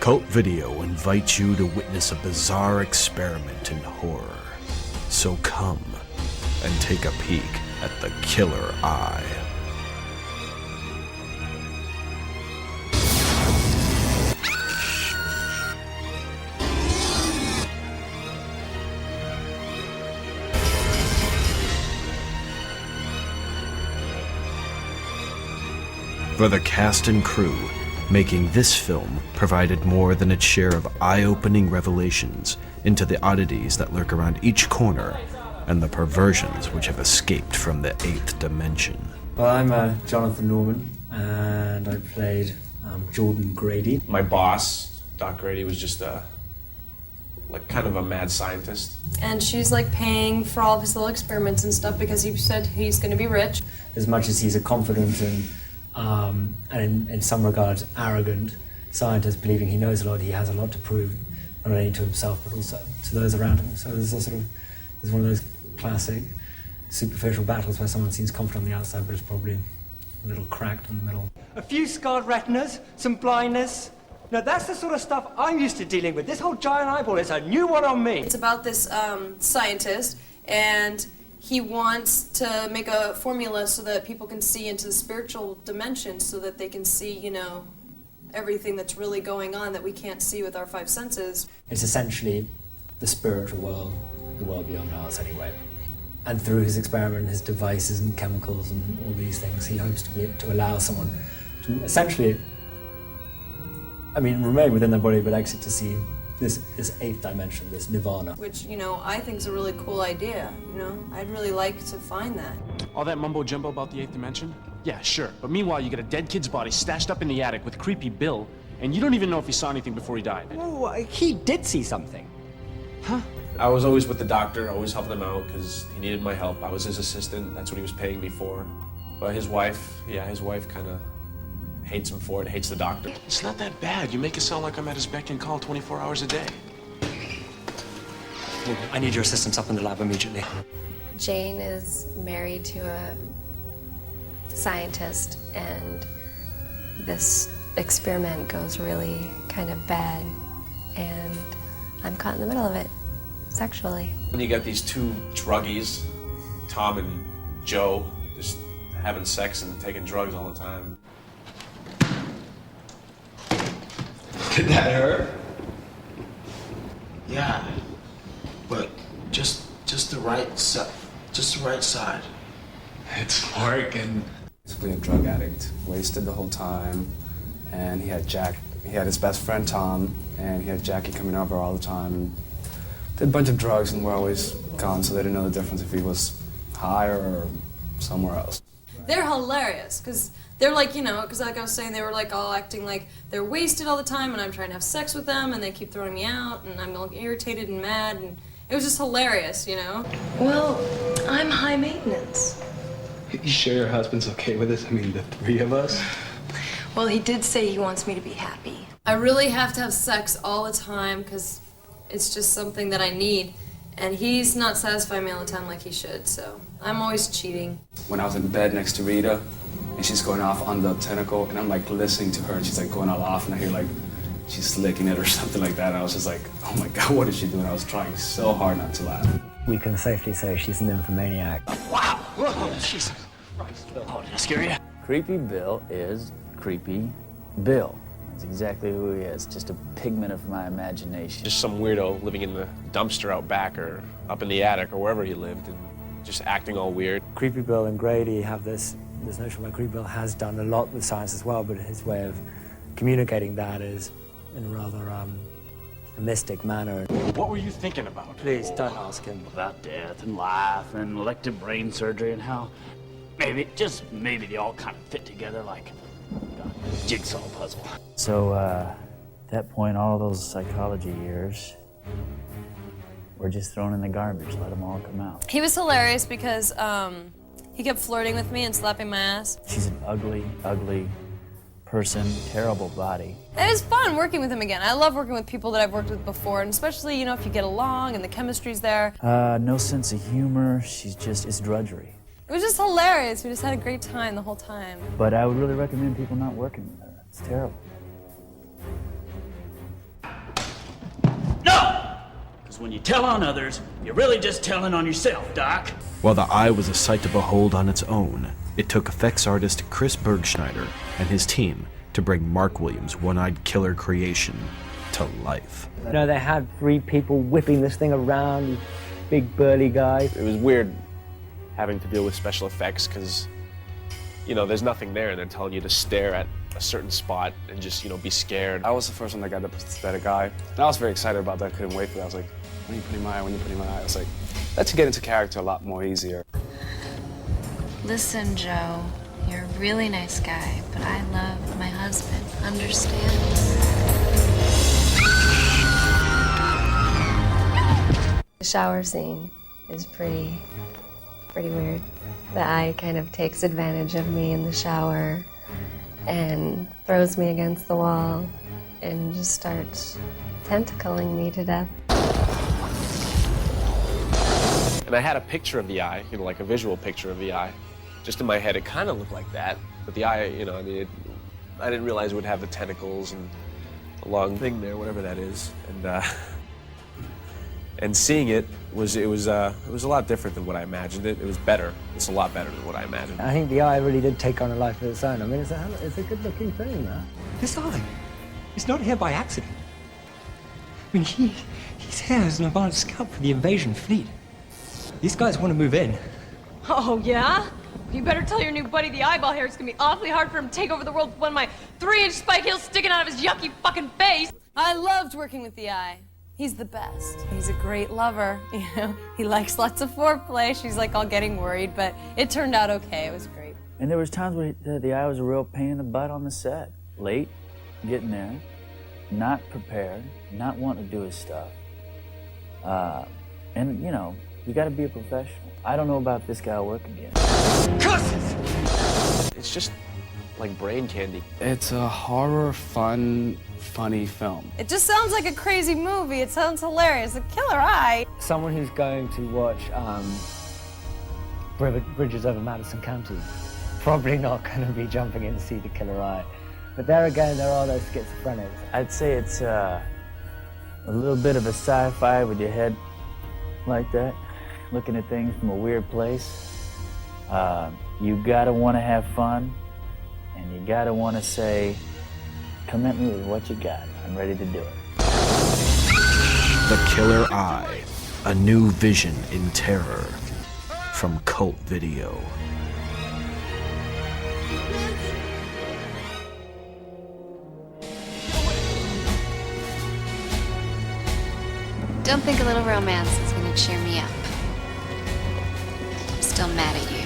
Cult Video invites you to witness a bizarre experiment in horror. So come and take a peek at the Killer Eye. For the cast and crew, making this film provided more than its share of eye-opening revelations into the oddities that lurk around each corner and the perversions which have escaped from the 8th dimension. Well, I'm Jonathan Norman, and I played Jordan Grady. My boss, Doc Grady, was just kind of a mad scientist. And she's like paying for all of his little experiments and stuff because he said he's going to be rich. As much as he's a confident and in some regards arrogant scientist, believing he knows a lot, he has a lot to prove, not only to himself but also to those around him. So there's one of those classic superficial battles where someone seems confident on the outside but is probably a little cracked in the middle. A few scarred retinas, some blindness. Now that's the sort of stuff I'm used to dealing with. This whole giant eyeball is a new one on me. It's about this scientist, and he wants to make a formula so that people can see into the spiritual dimension, so that they can see, you know, everything that's really going on that we can't see with our 5 senses. It's essentially the spiritual world, the world beyond ours anyway. And through his experiment, his devices and chemicals and all these things, he hopes to allow someone to essentially, remain within their body but exit to see this 8th dimension, this nirvana. Which, you know, I think is a really cool idea, you know? I'd really like to find that. All that mumbo-jumbo about the 8th dimension? Yeah, sure. But meanwhile, you got a dead kid's body stashed up in the attic with creepy Bill, and you don't even know if he saw anything before he died. Oh, he did see something. Huh? I was always with the doctor, always helping him out because he needed my help. I was his assistant, that's what he was paying me for. But his wife kind of hates him for it, hates the doctor. It's not that bad. You make it sound like I'm at his beck and call 24 hours a day. I need your assistance up in the lab immediately. Jane is married to a scientist, and this experiment goes really kind of bad, and I'm caught in the middle of it, sexually. When you got these two druggies, Tom and Joe, just having sex and taking drugs all the time. Did that hurt? Yeah, but just the right side. Just the right side. It's working. Basically a drug addict, wasted the whole time, and he had his best friend Tom, and he had Jackie coming over all the time, and did a bunch of drugs, and we're always gone, so they didn't know the difference if he was higher or somewhere else. They're hilarious, because they're like, you know, because like I was saying, they were like all acting like they're wasted all the time, and I'm trying to have sex with them, and they keep throwing me out, and I'm all irritated and mad, and it was just hilarious, you know? Well, I'm high maintenance. You sure your husband's okay with this? I mean, the 3 of us? Well, he did say he wants me to be happy. I really have to have sex all the time, because it's just something that I need, and he's not satisfying me all the time like he should, so I'm always cheating. When I was in bed next to Rita, and she's going off on the tentacle, and I'm like listening to her, and she's like going all off, and I hear like she's licking it or something like that, and I was just like, oh my God, what is she doing? I was trying so hard not to laugh. We can safely say she's an nymphomaniac. Wow! Whoa, Jesus Christ. Oh, did I scare you? Creepy Bill is Creepy Bill. That's exactly who he is, just a pigment of my imagination. Just some weirdo living in the dumpster out back or up in the attic or wherever he lived and just acting all weird. Creepy Bill and Grady have this notion where Creepy Bill has done a lot with science as well, but his way of communicating that is in a rather mystic manner. What were you thinking about? Please don't ask him. About death and life and elective brain surgery and how maybe, just maybe they all kind of fit together like a jigsaw puzzle. So at that point, all those psychology years were just thrown in the garbage. Let them all come out. He was hilarious because he kept flirting with me and slapping my ass. She's an ugly, ugly person, terrible body. It was fun working with him again. I love working with people that I've worked with before, and especially, you know, if you get along and the chemistry's there. No sense of humor. It's drudgery. It was just hilarious. We just had a great time the whole time. But I would really recommend people not working with her. It's terrible. Because when you tell on others, you're really just telling on yourself, Doc. While the eye was a sight to behold on its own, it took effects artist Chris Bergschneider and his team to bring Mark Williams' one-eyed killer creation to life. You know, they had 3 people whipping this thing around, these big burly guys. It was weird having to deal with special effects because, you know, there's nothing there and they're telling you to stare at a certain spot and just, you know, be scared. I was the first one that got the prosthetic eye. And I was very excited about that. I couldn't wait for that. I was like, when are you putting my eye? When are you putting my eye? I was like, lets you get into character a lot more easier. Listen, Joe, you're a really nice guy, but I love my husband. Understand? The shower scene is pretty weird. The eye kind of takes advantage of me in the shower and throws me against the wall and just starts tentacling me to death. And I had a picture of the eye, you know, like a visual picture of the eye. Just in my head, it kind of looked like that. But the eye, you know, I mean, I didn't realize it would have the tentacles and the long thing there, whatever that is. And seeing it was a lot different than what I imagined it. It was better. It's a lot better than what I imagined. I think the eye really did take on a life of its own. I mean, it's a good-looking thing, that. This eye is not here by accident. I mean, he's here as an advanced scout for the invasion fleet. These guys want to move in. Oh, yeah? You better tell your new buddy the eyeball hair it's gonna be awfully hard for him to take over the world with one of my 3-inch spike heels sticking out of his yucky fucking face. I loved working with the eye. He's the best. He's a great lover, you know. He likes lots of foreplay. She's like all getting worried, but it turned out okay. It was great. And there was times where the eye was a real pain in the butt on the set. Late, getting there, not prepared, not wanting to do his stuff. And, you know, you gotta be a professional. I don't know about this guy working again. It's just like brain candy. It's a horror, fun, funny film. It just sounds like a crazy movie. It sounds hilarious. A killer eye. Someone who's going to watch Bridges Over Madison County, probably not going to be jumping in to see The Killer Eye. But there again, there are those schizophrenics. I'd say it's a little bit of a sci-fi with your head like that, looking at things from a weird place. You gotta want to have fun, and you gotta want to say, come at me with what you got. I'm ready to do it. The Killer Eye, a new vision in terror, from Cult Video. Don't think a little romance is going to cheer me up. I'm still mad at you.